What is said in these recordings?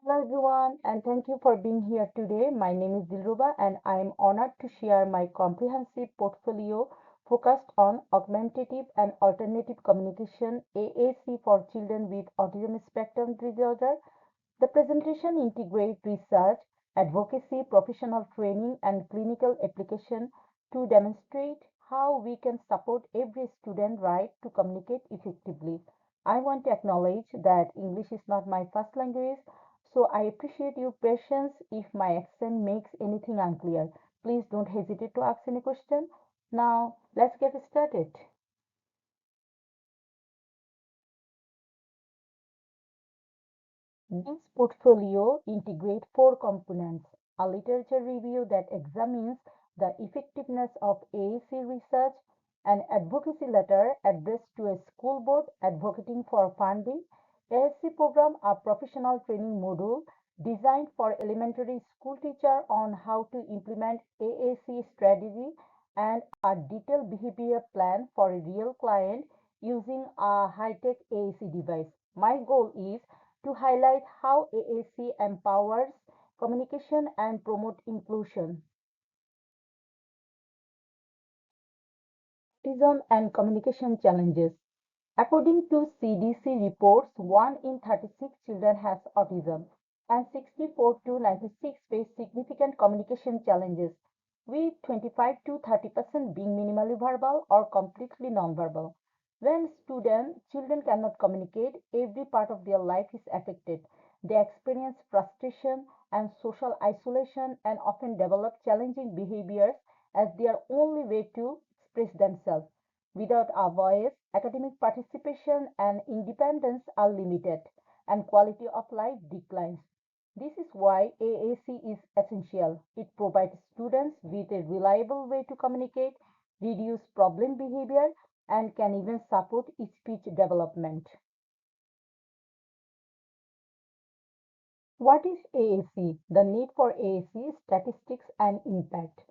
Hello everyone, and thank you for being here today. My name is Dilruba, and I am honored to share my comprehensive portfolio focused on augmentative and alternative communication AAC for children with autism spectrum disorder. The presentation integrates research, advocacy, professional training, and clinical application to demonstrate how we can support every student right to communicate effectively. I want to acknowledge that English is not my first language, so I appreciate your patience if my accent makes anything unclear. Please don't hesitate to ask any question. Now, let's get started. This portfolio integrates four components: a literature review that examines the effectiveness of AAC research, an advocacy letter addressed to a school board advocating for funding, AAC program, a professional training module designed for elementary school teacher on how to implement AAC strategy, and a detailed behavior plan for a real client using a high-tech AAC device. My goal is to highlight how AAC empowers communication and promote inclusion. Autism and communication challenges. According to CDC reports, 1 in 36 children has autism and 64 to 96 face significant communication challenges, with 25 to 30% being minimally verbal or completely nonverbal. When children cannot communicate, every part of their life is affected. They experience frustration and social isolation and often develop challenging behaviors as their only way to express themselves. Without a voice, academic participation and independence are limited, and quality of life declines. This is why AAC is essential. It provides students with a reliable way to communicate, reduce problem behavior, and can even support speech development. What is AAC? The need for AAC, statistics and impact.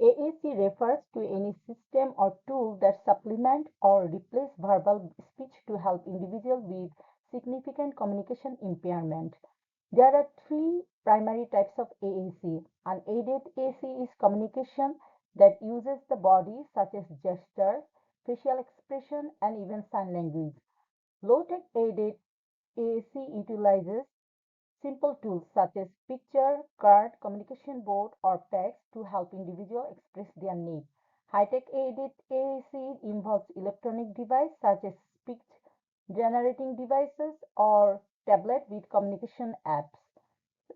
AAC refers to any system or tool that supplement or replace verbal speech to help individuals with significant communication impairment. There are three primary types of AAC. Unaided AAC is communication that uses the body, such as gestures, facial expression, and even sign language. Low-tech aided AAC utilizes simple tools such as picture, card, communication board, or text to help individuals express their needs. High-tech aided AAC involves electronic devices such as speech generating devices or tablet with communication apps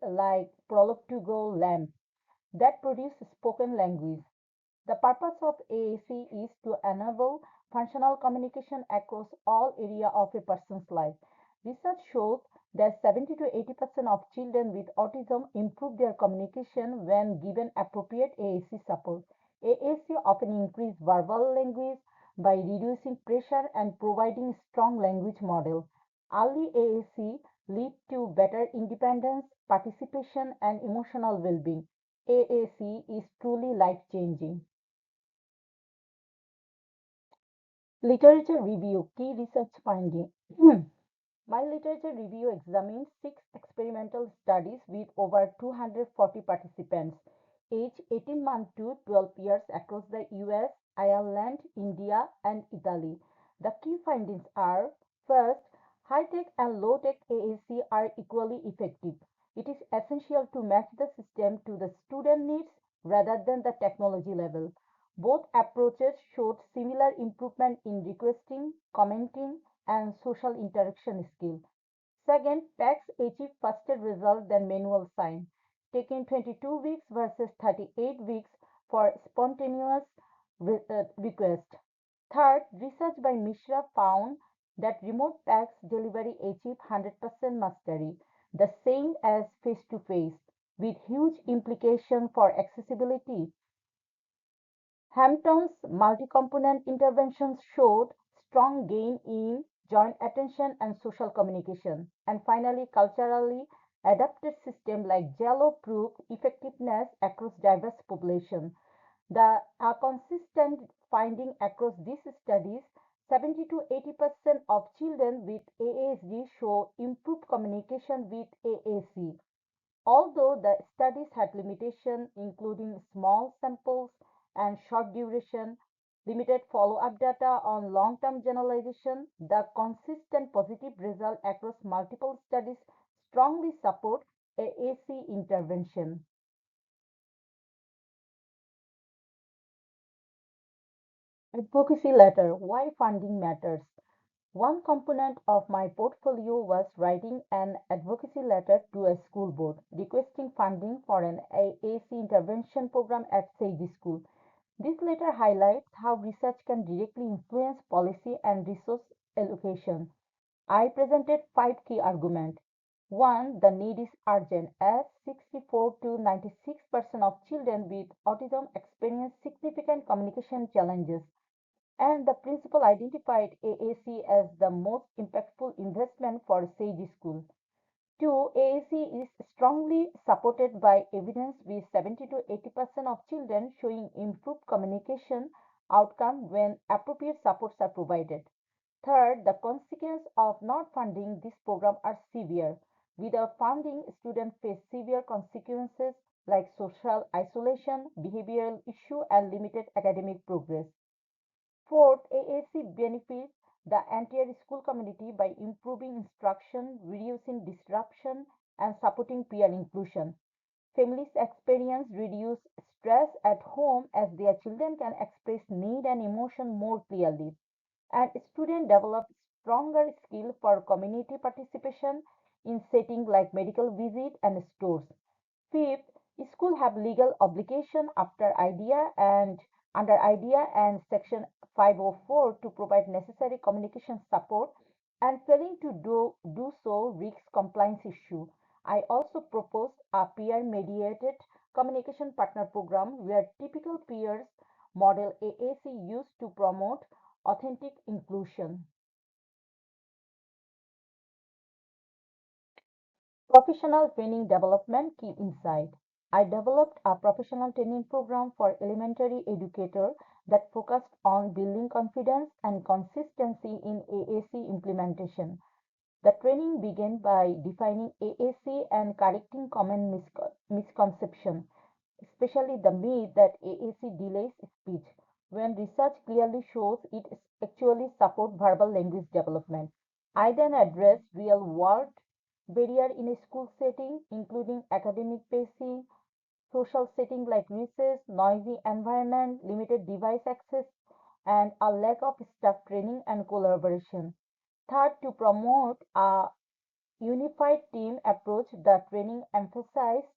like Prolog to Go LAMP that produce spoken language. The purpose of AAC is to enable functional communication across all areas of a person's life. Research shows that 70 to 80% of children with autism improve their communication when given appropriate AAC support. AAC often increase verbal language by reducing pressure and providing strong language model. Early AAC lead to better independence, participation, and emotional well-being. AAC is truly life-changing. Literature review, key research finding. My literature review examined six experimental studies with over 240 participants, aged 18 months to 12 years across the US, Ireland, India, and Italy. The key findings are: first, high-tech and low-tech AAC are equally effective. It is essential to match the system to the student needs rather than the technology level. Both approaches showed similar improvement in requesting, commenting, and social interaction skills. Second, PACS achieved faster results than manual sign, taking 22 weeks versus 38 weeks for spontaneous request. Third, research by Mishra found that remote PACS delivery achieved 100% mastery, the same as face-to-face, with huge implication for accessibility. Hampton's multi-component interventions showed strong gain in joint attention and social communication. And finally, culturally adapted systems like Jello proved effectiveness across diverse populations. The consistent finding across these studies 70 to 80% of children with ASD show improved communication with AAC. Although the studies had limitations, including small samples and short duration, limited follow-up data on long-term generalization, the consistent positive result across multiple studies strongly support AAC intervention. Advocacy letter: why funding matters. One component of my portfolio was writing an advocacy letter to a school board requesting funding for an AAC intervention program at Sage School. This letter highlights how research can directly influence policy and resource allocation. I presented five key arguments. One, the need is urgent, as 64 to 96% of children with autism experience significant communication challenges, and the principal identified AAC as the most impactful investment for Sage School. Two, AAC is strongly supported by evidence with 70 to 80% of children showing improved communication outcome when appropriate supports are provided. Third, the consequences of not funding this program are severe. Without funding, students face severe consequences like social isolation, behavioral issue, and limited academic progress. Fourth, AAC benefits the entire school community by improving instruction, reducing disruption, and supporting peer inclusion. Families experience reduced stress at home as their children can express need and emotion more clearly, and students develop stronger skill for community participation in settings like medical visit and stores. Fifth, school have legal obligation under IDEA and Section 504 to provide necessary communication support, and failing to do so risks compliance issue. I also proposed a peer-mediated communication partner program where typical peers model AAC used to promote authentic inclusion. Professional training development key insight. I developed a professional training program for elementary educators that focused on building confidence and consistency in AAC implementation. The training began by defining AAC and correcting common misconceptions, especially the myth that AAC delays speech, when research clearly shows it actually supports verbal language development. I then addressed real world barrier in a school setting, including academic pacing, social setting like recess, noisy environment, limited device access, and a lack of staff training and collaboration. Third, to promote a unified team approach, the training emphasized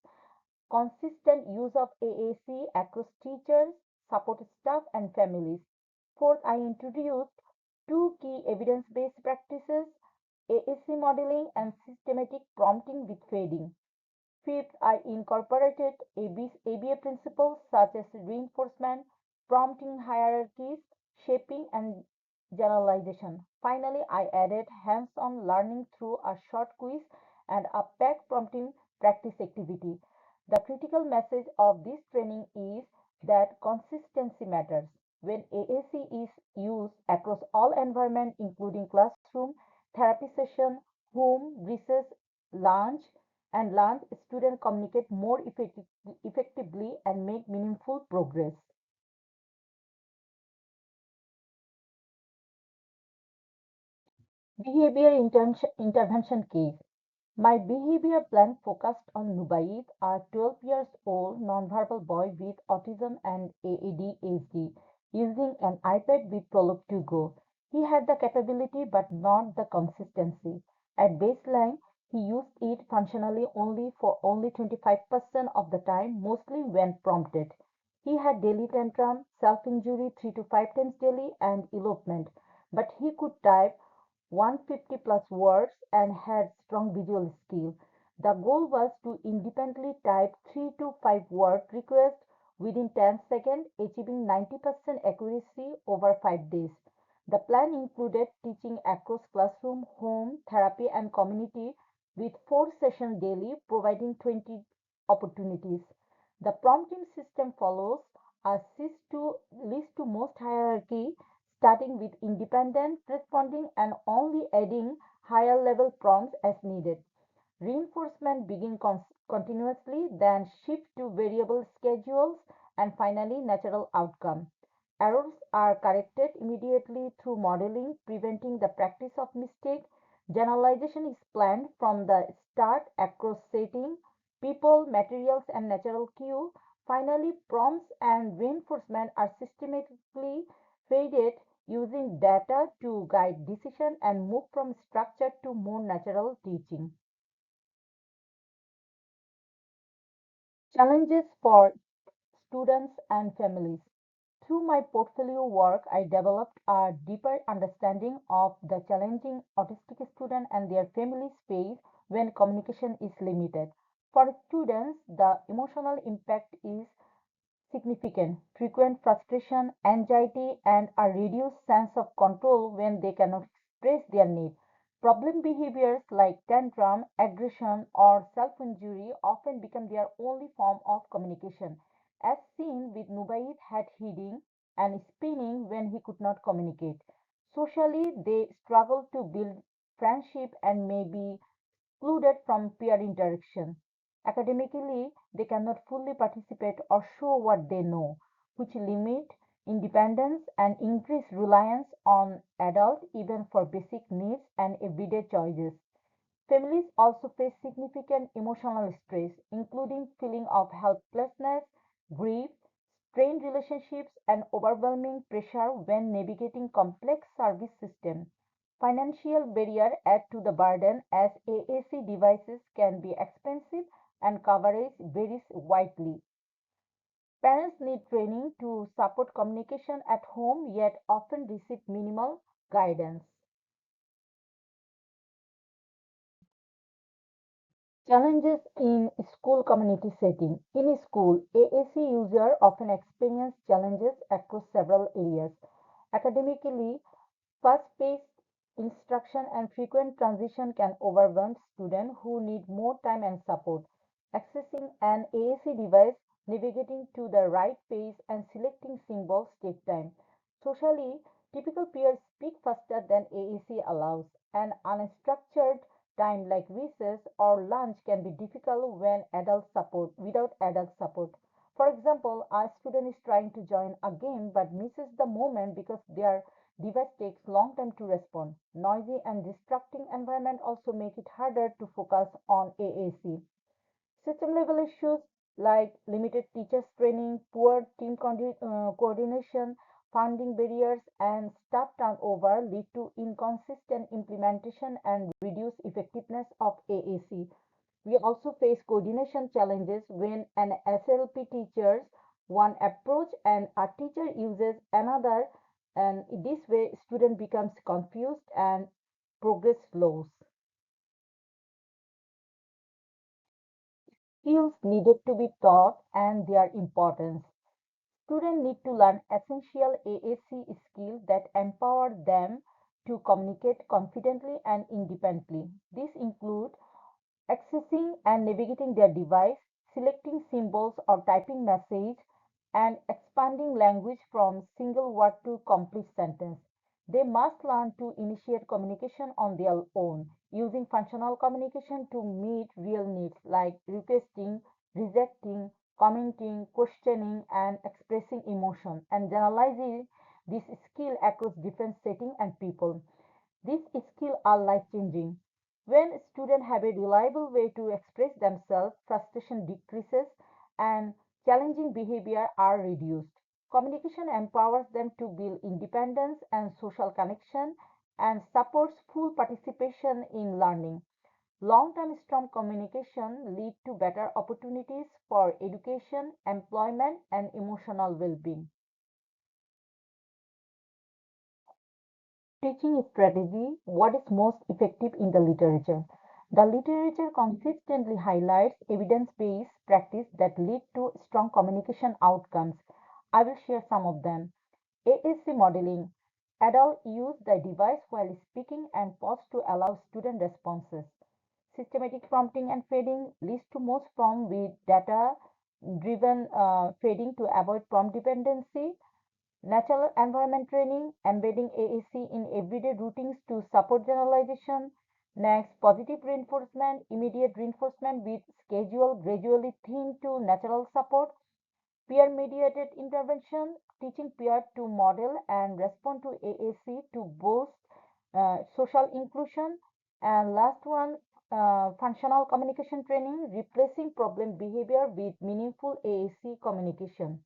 consistent use of AAC across teachers, support staff, and families. Fourth, I introduced two key evidence-based practices, AAC modeling and systematic prompting with fading. Fifth, I incorporated ABA principles such as reinforcement, prompting hierarchies, shaping, and generalization. Finally, I added hands-on learning through a short quiz and a pack prompting practice activity. The critical message of this training is that consistency matters. When AAC is used across all environments, including classroom, therapy session, home, recess, lunch, students communicate more effectively and make meaningful progress. Behavior intervention case. My behavior plan focused on Nubaid, a 12 years old nonverbal boy with autism and ADHD, using an iPad with Prolog to Go. He had the capability but not the consistency. At baseline, he used it functionally only 25% of the time, mostly when prompted. He had daily tantrum, self-injury 3 to 5 times daily, and elopement, but he could type 150 plus words and had strong visual skill. The goal was to independently type 3 to 5 word requests within 10 seconds, achieving 90% accuracy over 5 days. The plan included teaching across classroom, home, therapy, and community with 4 sessions daily, providing 20 opportunities. The prompting system follows a list to most hierarchy, starting with independent responding and only adding higher level prompts as needed. Reinforcement begin continuously, then shift to variable schedules, and finally natural outcome. Errors are corrected immediately through modeling, preventing the practice of mistake. Generalization is planned from the start across setting, people, materials, and natural cue. Finally, prompts and reinforcement are systematically faded using data to guide decision and move from structured to more natural teaching. Challenges for students and families. Through my portfolio work, I developed a deeper understanding of the challenging autistic student and their families face when communication is limited. For students, the emotional impact is significant, frequent frustration, anxiety, and a reduced sense of control when they cannot express their needs. Problem behaviors like tantrum, aggression, or self injury often become their only form of communication, as seen with Nubayit head heading and spinning when he could not communicate. Socially, they struggle to build friendship and may be excluded from peer interaction. Academically, they cannot fully participate or show what they know, which limit independence and increase reliance on adults even for basic needs and everyday choices. Families also face significant emotional stress, including feeling of helplessness, grief, strained relationships, and overwhelming pressure when navigating complex service systems. Financial barriers add to the burden as AAC devices can be expensive and coverage varies widely. Parents need training to support communication at home yet often receive minimal guidance. Challenges in school community setting. In school, AAC users often experience challenges across several areas. Academically, fast-paced instruction and frequent transition can overwhelm students who need more time and support. Accessing an AAC device, navigating to the right page, and selecting symbols take time. Socially, typical peers speak faster than AAC allows, and unstructured time like recess or lunch can be difficult when adult support without adult support. For example, a student is trying to join a game but misses the moment because their device takes long time to respond. Noisy and distracting environment also make it harder to focus on AAC. System level issues like limited teachers training, poor team coordination, funding barriers, and staff turnover lead to inconsistent implementation and reduced effectiveness of AAC. We also face coordination challenges when an SLP teaches one approach and a teacher uses another, and in this way, student becomes confused and progress slows. Skills needed to be taught and their importance. Students need to learn essential AAC skills that empower them to communicate confidently and independently. These include accessing and navigating their device, selecting symbols or typing message, and expanding language from single word to complete sentence. They must learn to initiate communication on their own, using functional communication to meet real needs like requesting, rejecting, commenting, questioning, and expressing emotion, and generalizing this skill across different settings and people. These skills are life-changing. When students have a reliable way to express themselves, frustration decreases and challenging behavior are reduced. Communication empowers them to build independence and social connection and supports full participation in learning. Long-term strong communication lead to better opportunities for education, employment, and emotional well-being. Teaching strategy, what is most effective in the literature? The literature consistently highlights evidence-based practice that lead to strong communication outcomes. I will share some of them. AAC modeling. Adults use the device while speaking and pause to allow student responses. Systematic prompting and fading leads to most prompt with data driven fading to avoid prompt dependency. Natural environment training, embedding AAC in everyday routines to support generalization. Next, positive reinforcement, immediate reinforcement with schedule gradually thin to natural support. Peer mediated intervention, teaching peer to model and respond to AAC to boost social inclusion. And last one, functional communication training, replacing problem behavior with meaningful AAC communication.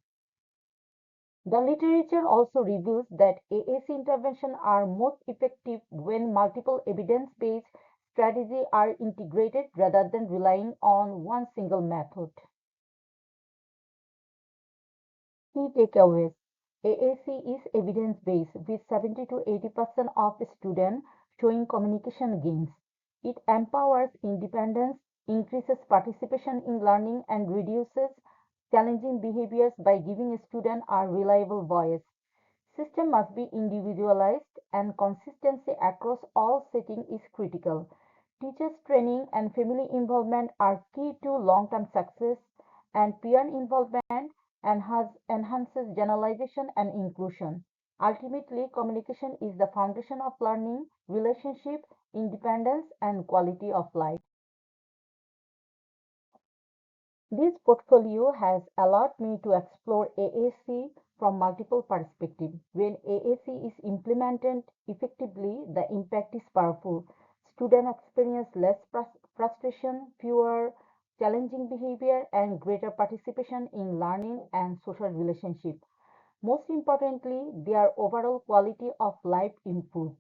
The literature also reveals that AAC interventions are most effective when multiple evidence-based strategies are integrated rather than relying on one single method. Key takeaways: AAC is evidence-based, with 70 to 80% of students showing communication gains. It empowers independence, increases participation in learning, and reduces challenging behaviors by giving students a reliable voice. System must be individualized and consistency across all settings is critical. Teachers training and family involvement are key to long-term success, and peer involvement enhances generalization and inclusion. Ultimately, communication is the foundation of learning, relationship, independence, and quality of life. This portfolio has allowed me to explore AAC from multiple perspectives. When AAC is implemented effectively, the impact is powerful. Students experience less frustration, fewer challenging behavior, and greater participation in learning and social relationships. Most importantly, their overall quality of life improves.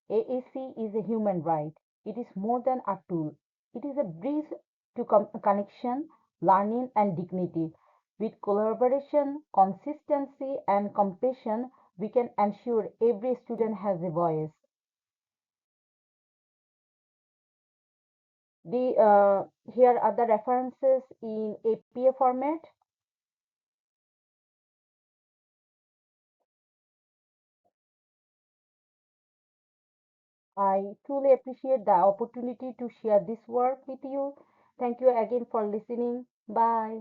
AAC is a human right. It is more than a tool. It is a bridge to connection, learning, and dignity. With collaboration, consistency, and compassion, we can ensure every student has a voice. Here are the references in APA format. I truly appreciate the opportunity to share this work with you. Thank you again for listening. Bye.